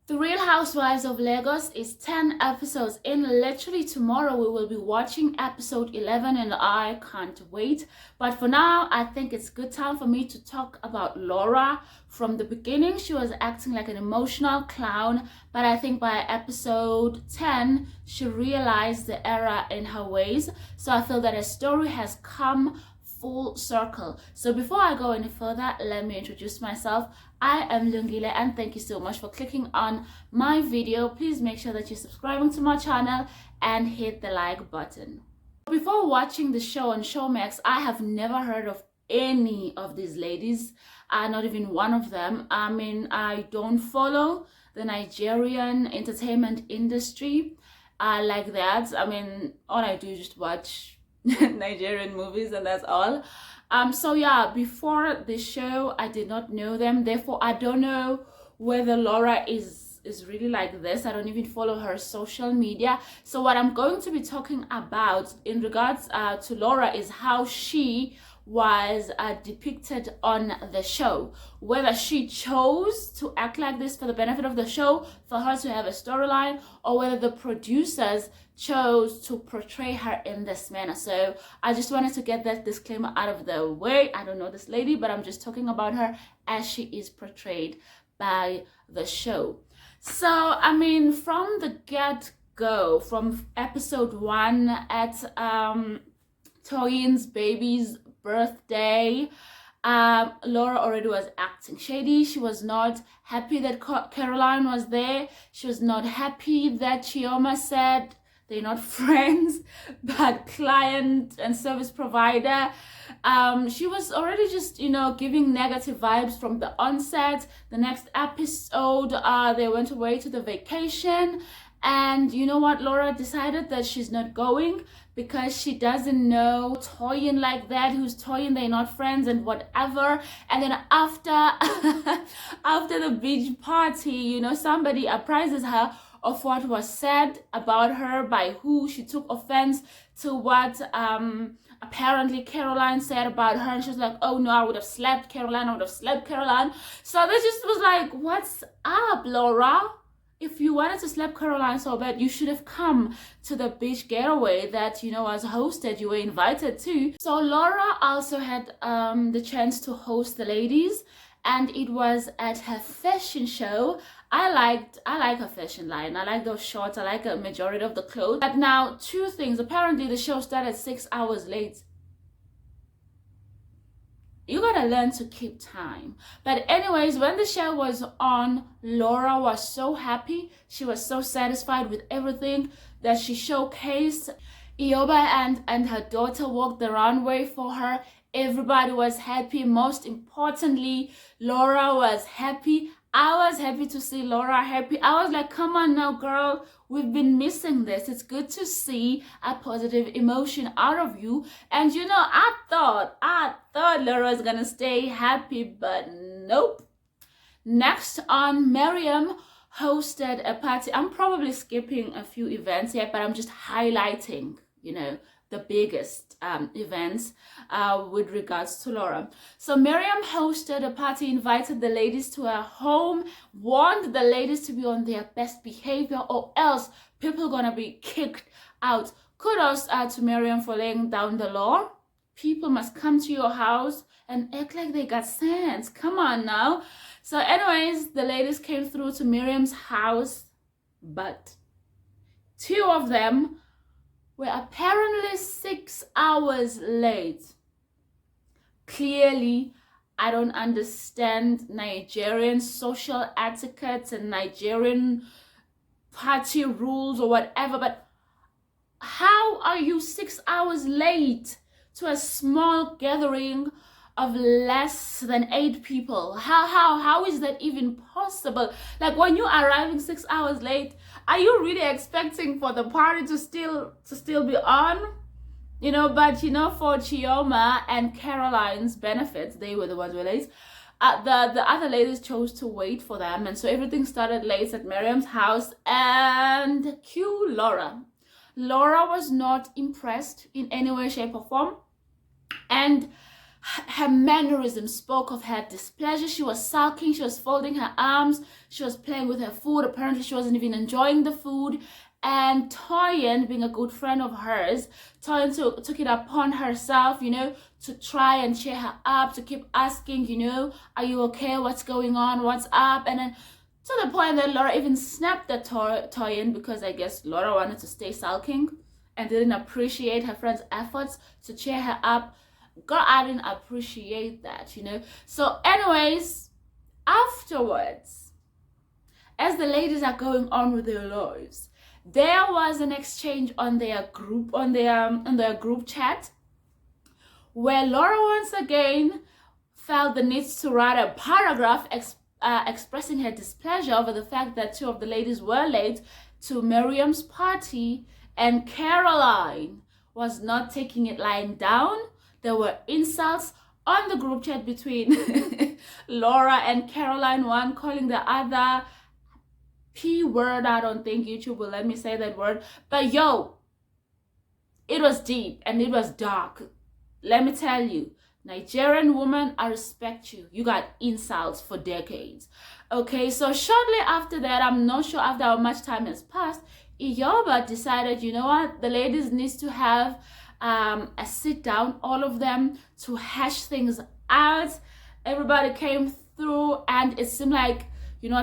The Real Housewives of Lagos is 10 episodes in. Literally tomorrow we will be watching episode 11 and I can't wait. But for now, I think it's good time for me to talk about Laura. From the beginning, she was acting like an emotional clown, but I think by episode 10, she realized the error in her ways. So I feel that her story has come full circle. So before I go any further, let me introduce myself. I am Lungile and thank you so much for clicking on my video. Please make sure that you're subscribing to my channel and hit the like button. Before watching the show on Showmax, I have never heard of any of these ladies, not even one of them. I mean, I don't follow the Nigerian entertainment industry like that. I mean, all I do is just watch Nigerian movies and that's all. So yeah, before the show I did not know them, therefore I don't know whether Laura is really like this. I don't even follow her social media. So what I'm going to be talking about in regards to Laura is how she was depicted on the show, whether she chose to act like this for the benefit of the show, for her to have a storyline, or whether the producers chose to portray her in this manner. So I just wanted to get that disclaimer out of the way. I don't know this lady, but I'm just talking about her as she is portrayed by the show. So I mean, from the get-go, from episode 1 at Toyin's baby's birthday, Laura already was acting shady. She was not happy that Caroline was there. She was not happy that Chioma said they're not friends but client and service provider. She was already just, giving negative vibes from the onset. The next episode, they went away to the vacation. And you know what? Laura decided that she's not going because she doesn't know Toyin like that. Who's Toyin? They're not friends and whatever. And then after after the beach party, somebody apprises her of what was said about her by who. She took offense to what apparently Caroline said about her, and she was like, oh no, I would have slapped Caroline, So they just was like, what's up, Laura? If you wanted to slap Caroline so bad, you should have come to the beach getaway that, was hosted. You were invited to. So Laura also had the chance to host the ladies, and it was at her fashion show. I like her fashion line. I like those shorts. I like a majority of the clothes. But now, two things. Apparently, the show started 6 hours late. You gotta learn to keep time. But anyways, when the show was on, Laura was so happy. She was so satisfied with everything that she showcased. Ioba and her daughter walked the runway for her. Everybody was happy. Most importantly, Laura was happy. I was happy to see Laura happy. I was like, come on now, girl. We've been missing this. It's good to see a positive emotion out of you. And I thought Laura was gonna stay happy, but nope. Next on, Miriam hosted a party. I'm probably skipping a few events here, but I'm just highlighting, the biggest events with regards to Laura. So Miriam hosted a party, invited the ladies to her home, warned the ladies to be on their best behavior or else people gonna be kicked out. Kudos to Miriam for laying down the law. People must come to your house and act like they got sense. Come on now. So anyways, the ladies came through to Miriam's house, but two of them were apparently 6 hours late. Clearly, I don't understand Nigerian social etiquette and Nigerian party rules or whatever, but how are you 6 hours late to a small gathering of less than 8 people? How is that even possible? Like, when you're arriving 6 hours late, are you really expecting for the party to still be on? But for Chioma and Caroline's benefits, they were the ones who were late. The other ladies chose to wait for them, and so everything started late at Miriam's house. And cue Laura. Laura was not impressed in any way, shape, or form, and Her mannerism spoke of her displeasure. She was sulking, she was folding her arms, she was playing with her food. Apparently she wasn't even enjoying the food. And Toyin, being a good friend of hers, Toyin took it upon herself, to try and cheer her up, to keep asking, are you okay? What's going on? What's up? And then to the point that Laura even snapped at Toyin, because I guess Laura wanted to stay sulking and didn't appreciate her friend's efforts to cheer her up. God, I didn't appreciate that, So anyways, afterwards, as the ladies are going on with their lives, there was an exchange on their group chat, where Laura once again felt the need to write a paragraph expressing her displeasure over the fact that two of the ladies were late to Miriam's party, and Caroline was not taking it lying down. There were insults on the group chat between Laura and Caroline, one calling the other P word. I don't think YouTube will let me say that word. But yo, it was deep and it was dark. Let me tell you, Nigerian woman, I respect you. You got insults for decades. Okay, so shortly after that, I'm not sure after how much time has passed, Iyoba decided, you know what, the ladies needs to have a sit down, all of them, to hash things out. Everybody came through, and it seemed like,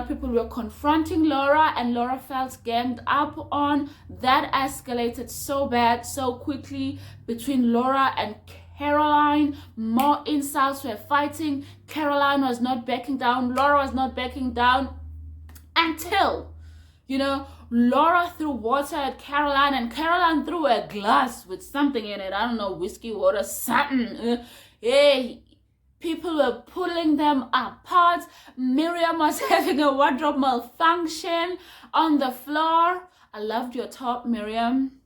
people were confronting Laura, and Laura felt ganged up on. That escalated so bad, so quickly between Laura and Caroline. More insults were fighting. Caroline was not backing down. Laura was not backing down until, Laura threw water at Caroline, and Caroline threw a glass with something in it. I don't know, whiskey, water, something. Hey, people were pulling them apart. Miriam was having a wardrobe malfunction on the floor. I loved your top, Miriam.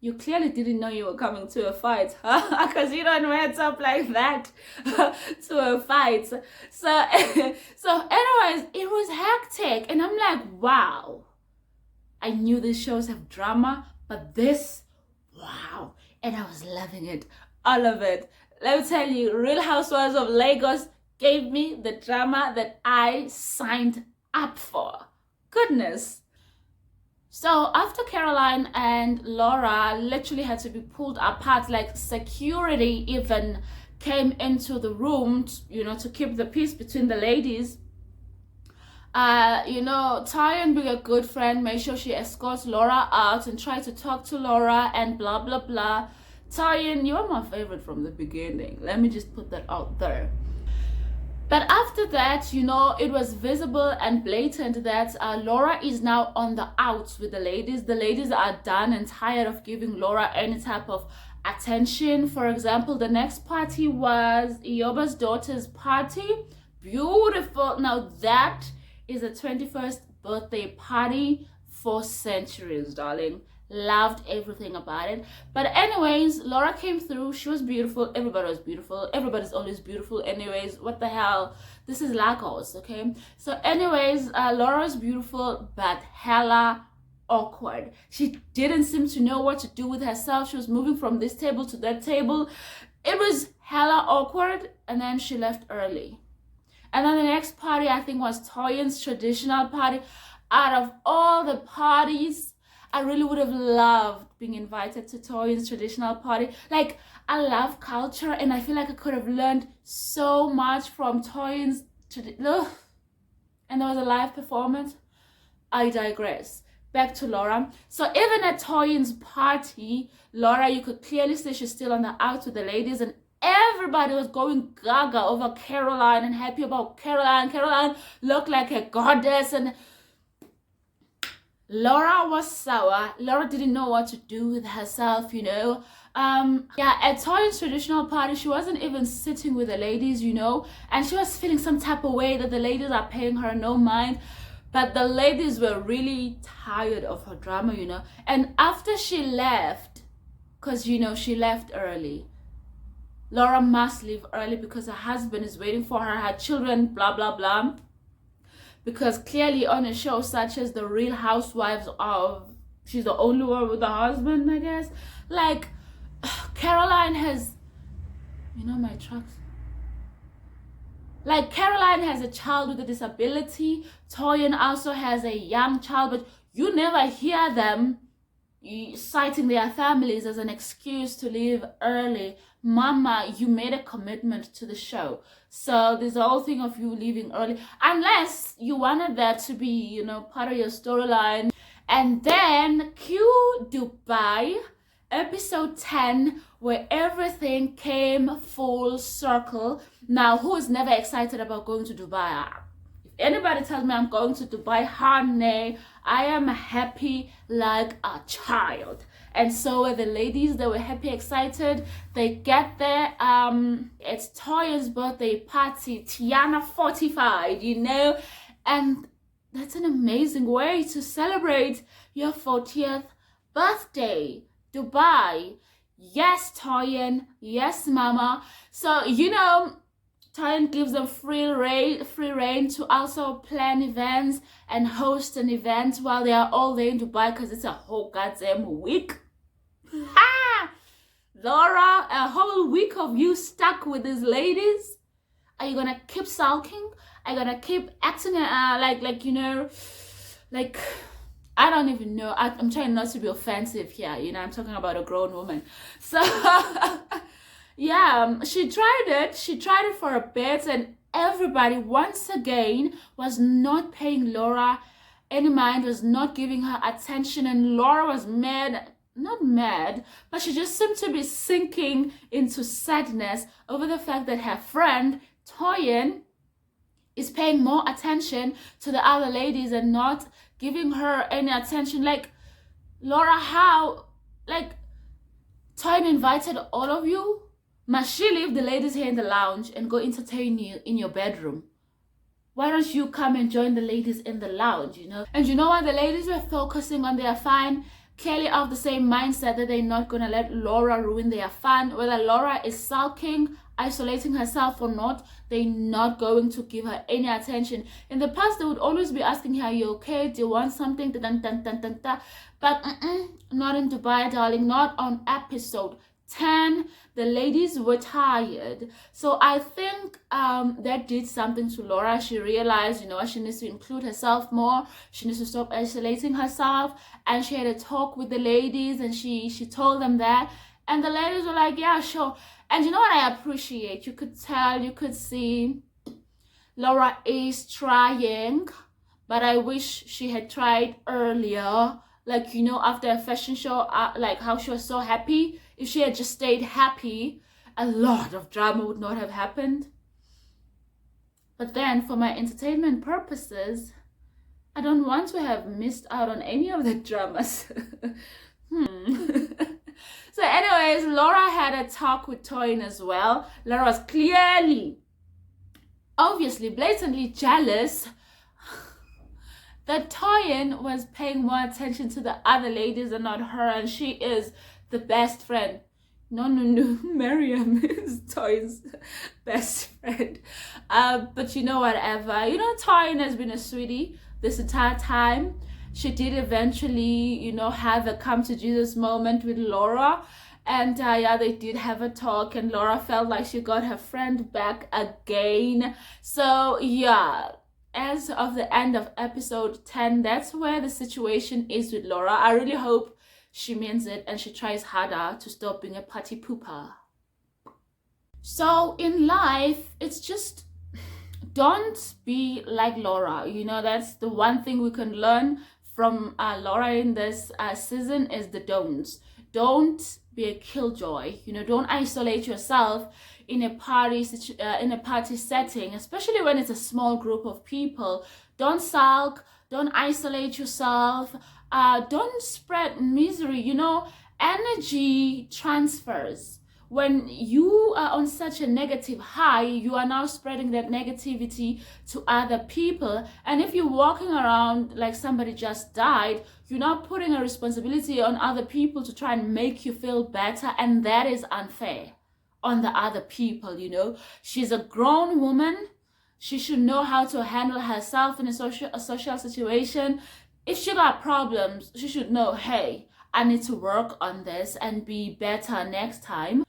You clearly didn't know you were coming to a fight, huh? Because you don't wear top like that to a fight. So anyways, it was hectic. And I'm like, wow. I knew these shows have drama, but this, wow. And I was loving it. All of it. Let me tell you, Real Housewives of Lagos gave me the drama that I signed up for. Goodness. So after Caroline and Laura literally had to be pulled apart, like security even came into the room, to keep the peace between the ladies. Toyin, being a good friend, made sure she escorts Laura out and tried to talk to Laura and blah, blah, blah. Toyin, you're my favorite from the beginning. Let me just put that out there. But after that, it was visible and blatant that Laura is now on the outs with the ladies. The ladies are done and tired of giving Laura any type of attention. For example, the next party was Iyoba's daughter's party. Beautiful. Now that is a 21st birthday party for centuries, darling. Loved everything about it. But anyways, Laura came through. She was beautiful. Everybody was beautiful. Everybody's always beautiful anyways. What the hell? This is Lagos, okay? So anyways, Laura was beautiful, but hella awkward. She didn't seem to know what to do with herself. She was moving from this table to that table. It was hella awkward, and then she left early. And then the next party, I think, was Toyin's traditional party. Out of all the parties, I really would have loved being invited to Toyin's traditional party. Like, I love culture, and I feel like I could have learned so much from Toyin's and there was a live performance. I digress. Back to Laura. So even at Toyin's party, Laura, you could clearly see she's still on the outs with the ladies, and everybody was going gaga over Caroline and happy about Caroline. Caroline looked like a goddess, and Laura was sour. Laura didn't know what to do with herself, at Toyin's traditional party, she wasn't even sitting with the ladies, and she was feeling some type of way that the ladies are paying her no mind. But the ladies were really tired of her drama, And after she left, because, she left early. Laura must leave early because her husband is waiting for her, her children, blah, blah, blah. Because clearly on a show such as The Real Housewives of, she's the only one with a husband, I guess. Like, Caroline has, my trucks. Like Caroline has a child with a disability, Toyin also has a young child, but you never hear them citing their families as an excuse to leave early. Mama, you made a commitment to the show, so there's a whole thing of you leaving early, unless you wanted that to be, you know, part of your storyline. And then cue Dubai, episode 10, where everything came full circle. Now, who is never excited about going to Dubai? If anybody tells me I'm going to Dubai, honey, I am happy like a child. And so were the ladies. They were happy, excited. They get there. It's Toya's birthday party. Tiana 45, you know, and that's an amazing way to celebrate your 40th birthday. Dubai. Yes, Toyin. Yes, Mama. So, you know, Toyin gives them free reign to also plan events and host an event while they are all there in Dubai, because it's a whole goddamn week. Laura, a whole week of you stuck with these ladies? Are you gonna keep sulking? Are you gonna keep acting like you know, like, I don't even know. I'm trying not to be offensive here, you know, I'm talking about a grown woman. So yeah, she tried it for a bit, and everybody once again was not paying Laura any mind, was not giving her attention, and Laura was mad. Not mad, but she just seemed to be sinking into sadness over the fact that her friend Toyin is paying more attention to the other ladies and not giving her any attention. Like, Laura, how? Like, Toyin invited all of you? Must she leave the ladies here in the lounge and go entertain you in your bedroom? Why don't you come and join the ladies in the lounge, you know? And you know what? The ladies were focusing on their fine, clearly of the same mindset that they're not going to let Laura ruin their fun. Whether Laura is sulking, isolating herself or not, they're not going to give her any attention. In the past, they would always be asking her, are you okay? Do you want something? But not in Dubai, darling. Not on episode 10. The ladies were tired. So I think that did something to Laura. She realized, you know, she needs to include herself more. She needs to stop isolating herself. And she had a talk with the ladies, and she told them that. And the ladies were like, yeah, sure. And you know what I appreciate? You could tell, you could see Laura is trying, but I wish she had tried earlier. Like, you know, after a fashion show, like how she was so happy. If she had just stayed happy, a lot of drama would not have happened. But then, for my entertainment purposes, I don't want to have missed out on any of the dramas. So anyways, Laura had a talk with Toyin as well. Laura was clearly, obviously, blatantly jealous that Toyin was paying more attention to the other ladies and not her, and she is the best friend. No, Miriam is Toyin's best friend. But you know, whatever. You know, Toyin has been a sweetie this entire time. She did eventually, you know, have a come to Jesus moment with Laura. And yeah, they did have a talk, and Laura felt like she got her friend back again. So yeah, as of the end of episode 10, that's where the situation is with Laura. I really hope she means it and she tries harder to stop being a party pooper. So in life, it's just, don't be like Laura. You know, that's the one thing we can learn from Laura in this season is the don'ts. Don't be a killjoy. You know, don't isolate yourself in a party setting, especially when it's a small group of people. Don't sulk. Don't isolate yourself. Don't spread misery. You know, energy transfers. When you are on such a negative high, you are now spreading that negativity to other people. And if you're walking around like somebody just died, you're now putting a responsibility on other people to try and make you feel better. And that is unfair on the other people, you know. She's a grown woman. She should know how to handle herself in a social situation. If she got problems, she should know, hey, I need to work on this and be better next time.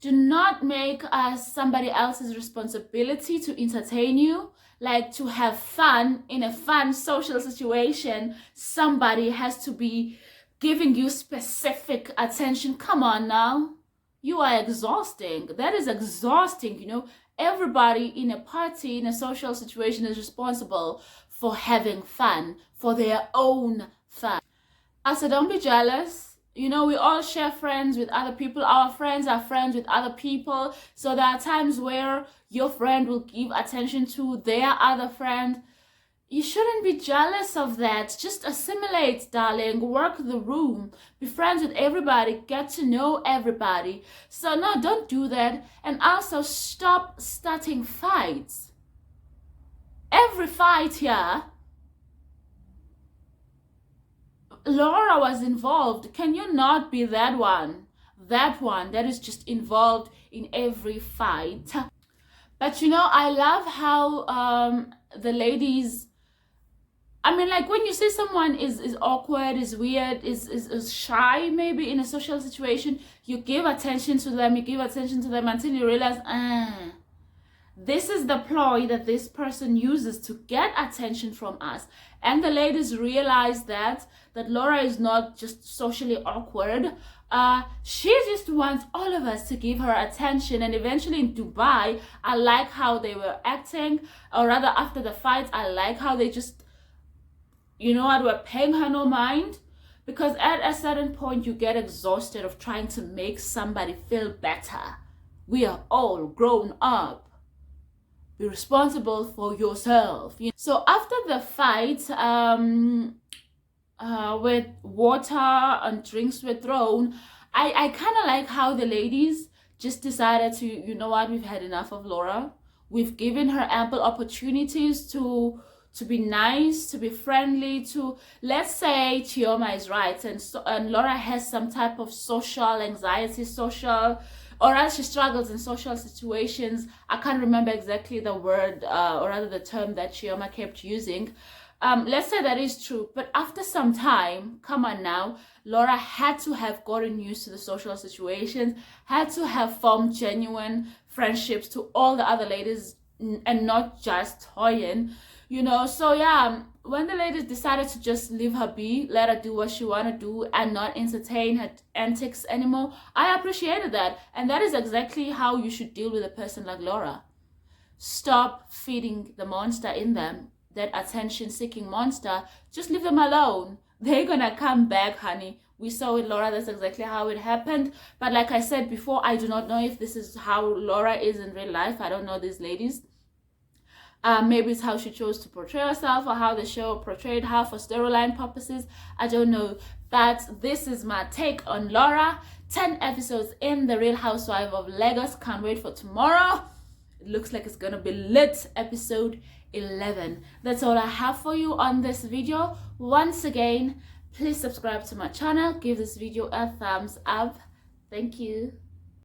Do not make somebody else's responsibility to entertain you, like to have fun in a fun social situation. Somebody has to be giving you specific attention. Come on now. You are exhausting. That is exhausting, you know. Everybody in a party, in a social situation, is responsible for having fun, for their own fun. So don't be jealous. You know, we all share friends with other people. Our friends are friends with other people. So there are times where your friend will give attention to their other friend. You shouldn't be jealous of that. Just assimilate, darling. Work the room. Be friends with everybody. Get to know everybody. So no, don't do that. And also stop starting fights. Every fight here, Laura was involved. Can you not be that one? That one that is just involved in every fight. But you know, I love how the ladies, I mean, like when you see someone is awkward, is weird, is shy, maybe in a social situation, you give attention to them, until you realize, this is the ploy that this person uses to get attention from us. And the ladies realize that Laura is not just socially awkward. She just wants all of us to give her attention. And eventually in Dubai, I like how they were acting, or rather after the fight, I like how they just, you know what, were paying her no mind. Because at a certain point, you get exhausted of trying to make somebody feel better. We are all grown up. Be responsible for yourself. So after the fight, with water and drinks were thrown, I kind of like how the ladies just decided to, you know what, we've had enough of Laura. We've given her ample opportunities to be nice, to be friendly, to, let's say Chioma is right and Laura has some type of social anxiety, or as she struggles in social situations. I can't remember exactly the word, or rather the term that Chioma kept using. Let's say that is true. But after some time, come on now, Laura had to have gotten used to the social situations, had to have formed genuine friendships to all the other ladies and not just Toyin, you know. So yeah, when the ladies decided to just leave her be, let her do what she want to do and not entertain her antics anymore, I appreciated that. And that is exactly how you should deal with a person like Laura. Stop feeding the monster in them, that attention-seeking monster. Just leave them alone. They're gonna come back, honey. We saw with Laura, that's exactly how it happened. But like I said before, I do not know if this is how Laura is in real life. I don't know these ladies. Maybe it's how she chose to portray herself, or how the show portrayed her for storyline purposes. I don't know. But this is my take on Laura. 10 episodes in The Real Housewives of Lagos. Can't wait for tomorrow. It looks like it's gonna be lit. Episode 11. That's all I have for you on this video. Once again, please subscribe to my channel. Give this video a thumbs up. Thank you.